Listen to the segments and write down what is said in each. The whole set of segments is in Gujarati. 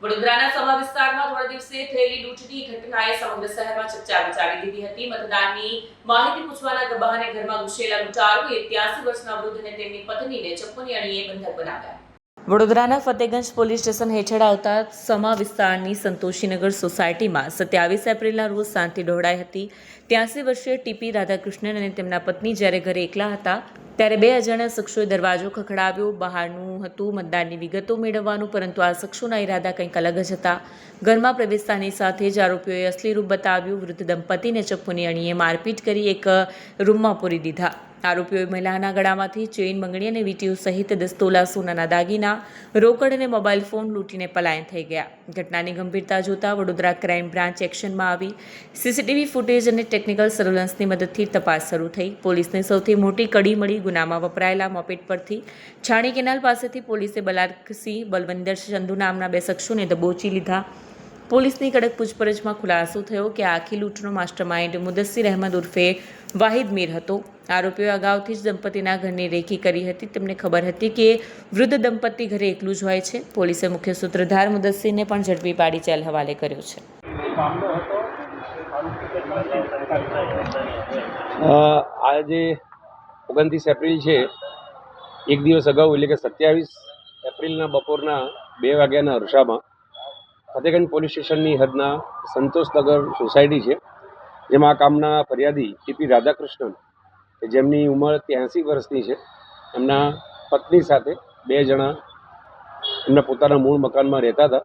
વડોદરાના સમા વિસ્તારમાં થોડા દિવસે થયેલી લૂંટની ઘટનાએ સમગ્ર શહેરમાં ચર્ચા મચાવી દીધી હતી। મતદાનની માહિતી પૂછવાના બહાને ઘરમાં ઘૂસેલા લૂંટારોએ 83 વર્ષના વૃદ્ધ અને તેમની પત્નીને ચપ્પુની અણીએ બંધક બનાવ્યા। વડોદરાના ફતેગંજ પોલીસ સ્ટેશન હેઠળ આવતા સમા વિસ્તારની સંતોષીનગર સોસાયટીમાં 27 એપ્રિલના રોજ શાંતિ દોહડાઈ હતી। 83 વર્ષીય ટીપી રાધાકૃષ્ણન અને તેમના પત્ની જ્યારે ઘરે એકલા હતા ત્યારે બે અજાણ્યા શખ્સોએ દરવાજો ખખડાવ્યો। બહારનું હતું મતદાનની વિગતો મેળવવાનું, પરંતુ આ શખ્સોના ઈરાદા કંઈક અલગ જ હતા। ઘરમાં પ્રવેશતાની સાથે જ આરોપીઓએ અસલી રૂપ બતાવ્યું। વૃદ્ધ દંપતીને ચપ્પુની અણીએ મારપીટ કરી એક રૂમમાં પૂરી દીધા। આરોપીઓએ મહિલાના ગળામાંથી ચેઇન, બંગડી અને વીંટીઓ સહિત 10 તોલા સોનાના દાગીના, રોકડ અને મોબાઈલ ફોન લૂંટીને પલાયન થઈ ગયા। ઘટનાની ગંભીરતા જોતા વડોદરા ક્રાઇમ બ્રાન્ચ એક્શનમાં આવી સીસીટીવી ફૂટેજ અને ટેકનિકલ સર્વેલન્સની મદદથી તપાસ શરૂ થઈ। પોલીસને સૌથી મોટી કડી મળી। ગુનામાં વપરાયેલા મોપેડ પરથી છાણી કેનાલ પાસેથી પોલીસે બલારસિંહ, બલવિંદર ચંદુ નામના બે શખ્સોને દબોચી લીધા। પોલીસની કડક પૂછપરછમાં ખુલાસો થયો કે આખી લૂંટનો માસ્ટરમાઇન્ડ મુદસ્સીર અહેમદ ઉર્ફે વાહિદ મીર હતો। આરોપીઓએ અગાઉથી જ દંપતીના ઘરની રેકી કરી હતી। તેમને ખબર હતી કે વૃદ્ધ દંપતી ઘરે એકલું જ હોય છે। પોલીસે મુખ્ય સૂત્રધાર મુદસ્સીરને પણ ઝડપી પાડી જેલ હવાલે કર્યો છે। આજે 29 એપ્રિલ છે, એક દિવસ અગાઉ એટલે કે 27 એપ્રિલના બપોરના 2 વાગ્યાના અરસામાં ફતેગંજ પોલીસ સ્ટેશનની હદના સંતોષનગર સોસાયટી છે, જેમાં આ કામના ફરિયાદી ટીપી રાધાકૃષ્ણન, કે જેમની ઉંમર 83 વર્ષની છે, એમના પત્ની સાથે 2 જણા એમના પોતાના મૂળ મકાનમાં રહેતા હતા।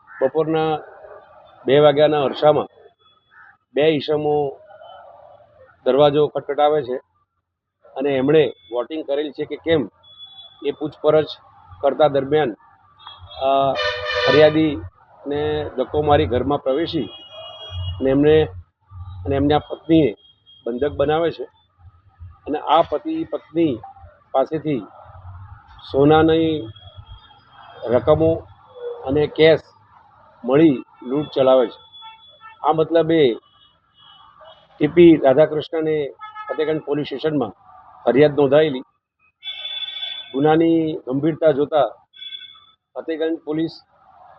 બપોરના 2 વાગ્યાના અરસામાં 2 ઈસમો દરવાજો ખટખટાવે છે અને એમણે વોટિંગ કરેલ છે કે કેમ એ પૂછપરછ કરતા દરમિયાન ફરિયાદીને ધક્કો મારી ઘરમાં પ્રવેશી અને એમના પત્નીએ બંધક બનાવે છે અને આ પતિ પત્ની પાસેથી સોનાની રકમો અને કેશ મળી લૂંટ ચલાવે છે। આ મતલબે ટીપી રાધાકૃષ્ણને ફતેગંજ પોલીસ સ્ટેશનમાં ફરિયાદ નોંધાયેલી। ગુનાની ગંભીરતા જોતા ફતેગંજ પોલીસ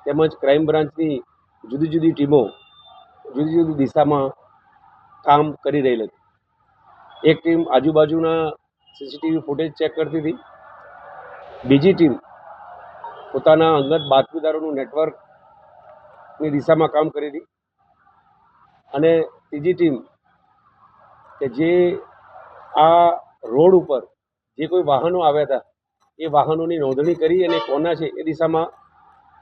તેમજ ક્રાઇમ બ્રાન્ચની જુદી જુદી ટીમો જુદી જુદી દિશામાં કામ કરી રહેલ હતી। એક ટીમ આજુબાજુના સીસીટીવી ફૂટેજ ચેક કરતી હતી, બીજી ટીમ પોતાના અંગત બાતમીદારોનું નેટવર્કની દિશામાં કામ કરી હતી અને ત્રીજી ટીમ કે જે આ રોડ ઉપર જે કોઈ વાહનો આવ્યા હતા એ વાહનોની નોંધણી કરી અને કોના છે એ દિશામાં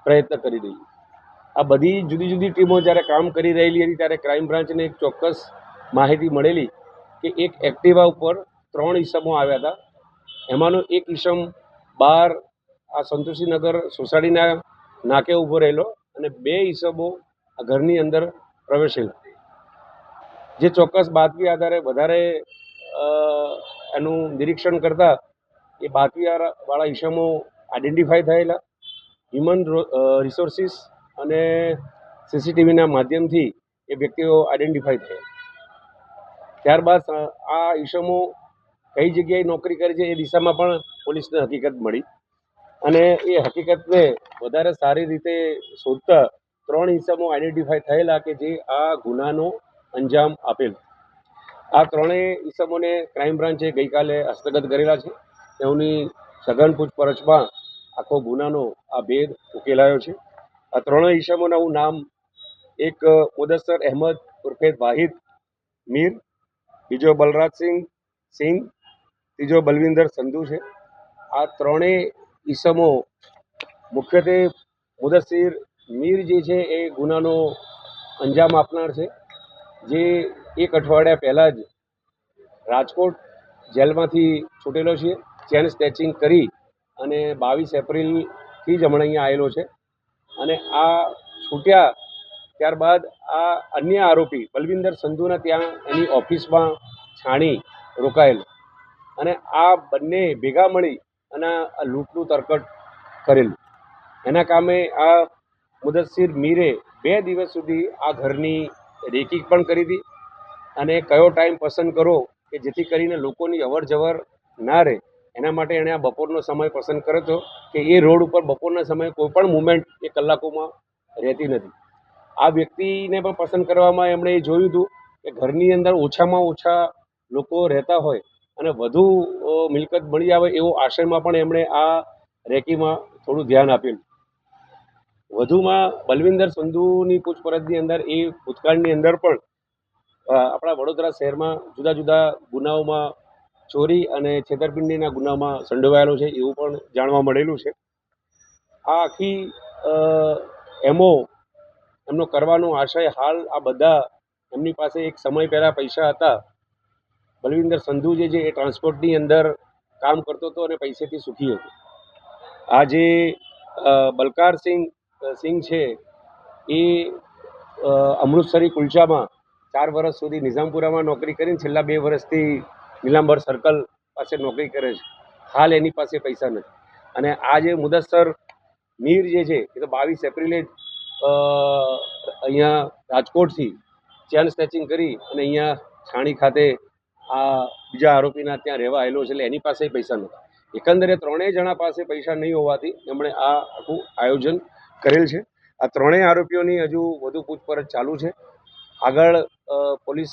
પ્રયત્ન કરી રહી। આ બધી જુદી જુદી ટીમો જ્યારે કામ કરી રહેલી હતી ત્યારે ક્રાઇમ બ્રાન્ચને એક ચોક્કસ માહિતી મળેલી કે એક એક્ટિવા ઉપર 3 ઈસમો આવ્યા હતા। એમાંનો એક ઈસમ બહાર આ સંતોષીનગર સોસાયટીના નાકે ઊભો રહેલો અને 2 ઈસમો આ ઘરની અંદર પ્રવેશેલા। જે ચોક્કસ બાતમી આધારે વધારે એનું નિરીક્ષણ કરતા એ બાતમીવાળા ઈસમો આઈડેન્ટિફાઈ થયેલા। હ્યુમન રિસોર્સિસ અને સીસીટીવીના માધ્યમથી એ વ્યક્તિઓ આઈડેન્ટિફાઈ થયા। ત્યારબાદ આ ઈસમો કઈ જગ્યાએ નોકરી કરે છે એ દિશામાં પણ પોલીસને હકીકત મળી અને એ હકીકતને વધારે સારી રીતે શોધતા 3 ઈસમો આઈડેન્ટિફાઈ થયેલા કે જે આ ગુનાનો અંજામ આપેલ। આ 3 ઈસમોને ક્રાઇમ બ્રાન્ચે ગઈકાલે હસ્તગત કરેલા છે। તેઓની સઘન પૂછપરછમાં આખો ગુનાનો આ ભેદ ઉકેલાયો છે। આ 3 ઈસમોના નામ એક મુદસ્સર અહેમદ ઉર્ફે વાહિદ મીર, બીજો બલરાજસિંહ, ત્રીજો બલવિંદર ચંદુ છે। આ 3 ઈસમો મુખ્યત્વે મુદસ્સીર મીર જે છે એ ગુનાનો અંજામ આપનાર છે, જે 1 અઠવાડિયા પહેલાં જ રાજકોટ જેલમાંથી છૂટેલો છે। ચેન સ્નેચિંગ કરી અને 22 એપ્રિલથી જ હમણાં અહીંયા આવેલો છે અને આ છૂટ્યા ત્યારબાદ આ અન્ય આરોપી બલવિંદર સંધુના ત્યાં એની ઓફિસમાં છાણી રોકાયેલ અને આ બંને ભેગા મળી અને આ લૂંટનું તરકટ કરેલું। એના કામે આ મુદસ્સીર મીરે 2 દિવસ સુધી આ ઘરની રેકી પણ કરી હતી અને કયો ટાઈમ પસંદ કરો કે જેથી કરીને લોકોની અવર જવર ના રહે એના માટે એણે આ બપોરનો સમય પસંદ કર્યો હતો કે એ રોડ ઉપર બપોરના સમયે કોઈ પણ મુવમેન્ટ એ કલાકોમાં રહેતી નથી. આ વ્યક્તિને પણ પસંદ કરવામાં એમણે એ જોયું હતું કે ઘરની અંદર ઓછામાં ઓછા લોકો રહેતા હોય અને વધુ મિલકત મળી આવે એવો આશયમાં પણ એમણે આ રેકીમાં થોડું ધ્યાન આપેલું. વધુમાં બલવિંદર સંધુની પૂછપરછની અંદર એ ભૂતકાળની અંદર પણ આપણા વડોદરા શહેરમાં જુદા જુદા ગુનાઓમાં ચોરી અને છેતરપિંડીના ગુનામાં સંડોવાયેલો છે એવું પણ જાણવા મળેલું છે. આ આખી એમનો કરવાનો આશય હાલ આ બધા એમની પાસે એક સમય પહેલાં પૈસા હતા. બલવિંદર સંધુ જે છે એ ટ્રાન્સપોર્ટની અંદર કામ કરતો હતો અને પૈસેથી સુખી હતો. આ જે બલકાર સિંહ છે એ અમૃતસરી કુલચામાં 4 વર્ષ સુધી નિઝામપુરામાં નોકરી કરીને છેલ્લા 2 વર્ષથી નીલાંબર સર્કલ પાસે નોકરી કરે છે. હાલ એની પાસે પૈસા નથી અને આ જે મુદસ્સર મીર જે છે એ તો 22 એપ્રિલે અહીંયા રાજકોટથી ચેન સ્નેચિંગ કરી અને અહીંયા છાણી ખાતે આ બીજા આરોપીના ત્યાં રહેવા આવેલો છે એટલે એની પાસે પૈસા નથી. એકંદરે ત્રણેય જણા પાસે પૈસા નહીં હોવાથી એમણે આ આખું આયોજન કરેલ છે. આ ત્રણેય આરોપીઓની હજુ વધુ પૂછપરછ ચાલુ છે. આગળ પોલીસ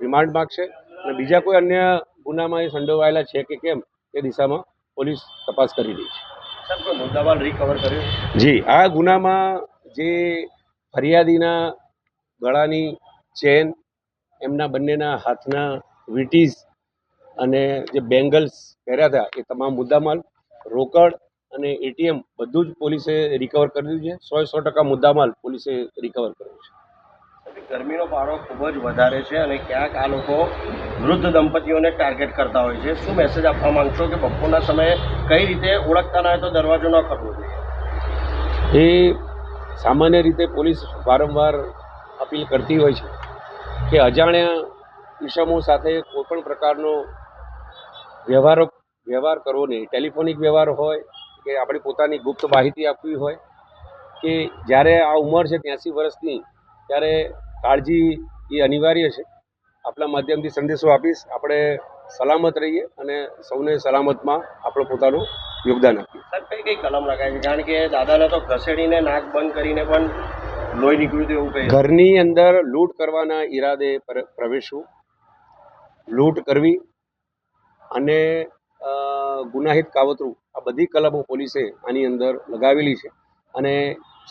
રિમાન્ડ માગશે અને બીજા કોઈ અન્ય ગુનામાં એ સંડોવાયેલા છે કે કેમ એ દિશામાં પોલીસ તપાસ કરી રહી છે. સર, કોઈ મુદ્દામાલ રિકવર કર્યો? જી, આ ગુનામાં જે ફરિયાદીના ગળાની ચેન, એમના બંનેના હાથના વીંટીઝ અને જે બેંગલ્સ પહેર્યા હતા એ તમામ મુદ્દામાલ, રોકડ અને એટીએમ બધું જ પોલીસે રિકવર કરી દીધું છે. 100% મુદ્દામાલ પોલીસે રિકવર કર્યો છે. ગરમીનો પારો ખૂબ જ વધારે છે અને ક્યાંક આ લોકો વૃદ્ધ દંપતીઓને ટાર્ગેટ કરતા હોય છે. શું મેસેજ આપવા માંગશો કે બપોરના સમયે કઈ રીતે ઓળખતા ના હોય તો દરવાજો ન કરવો જોઈએ? એ સામાન્ય રીતે પોલીસ વારંવાર અપીલ કરતી હોય છે કે અજાણ્યા ઈસમો સાથે કોઈપણ પ્રકારનો વ્યવહાર કરવો નહીં. ટેલિફોનિક વ્યવહાર હોય કે આપણી પોતાની ગુપ્ત માહિતી આપવી હોય કે જ્યારે આ ઉંમર છે 83 વર્ષની ત્યારે કાળજી એ અનિવાર્ય છે. આપણા માધ્યમથી સંદેશો આપીશ, આપણે સલામત રહીએ અને સૌને સલામતમાં આપણો પોતાનું યોગદાન આપીએ. સર, કઈ કલમ લગાવી છે? કારણ કે દાદાને તો ઘસેડીને નાક બંધ કરીને પણ લોહી નીકળ્યું હતું એવું કહે. ઘરની અંદર લૂંટ કરવાના ઈરાદે પ્રવેશવું, લૂંટ કરવી અને ગુનાહિત કાવતરું, આ બધી કલમો પોલીસે આની અંદર લગાવેલી છે અને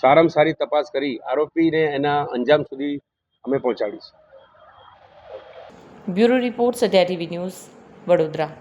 સારામાં સારી તપાસ કરી આરોપીને એના અંજામ સુધી અમે પહોંચાડીશું. Bureau report Satya TV news, Vadodara.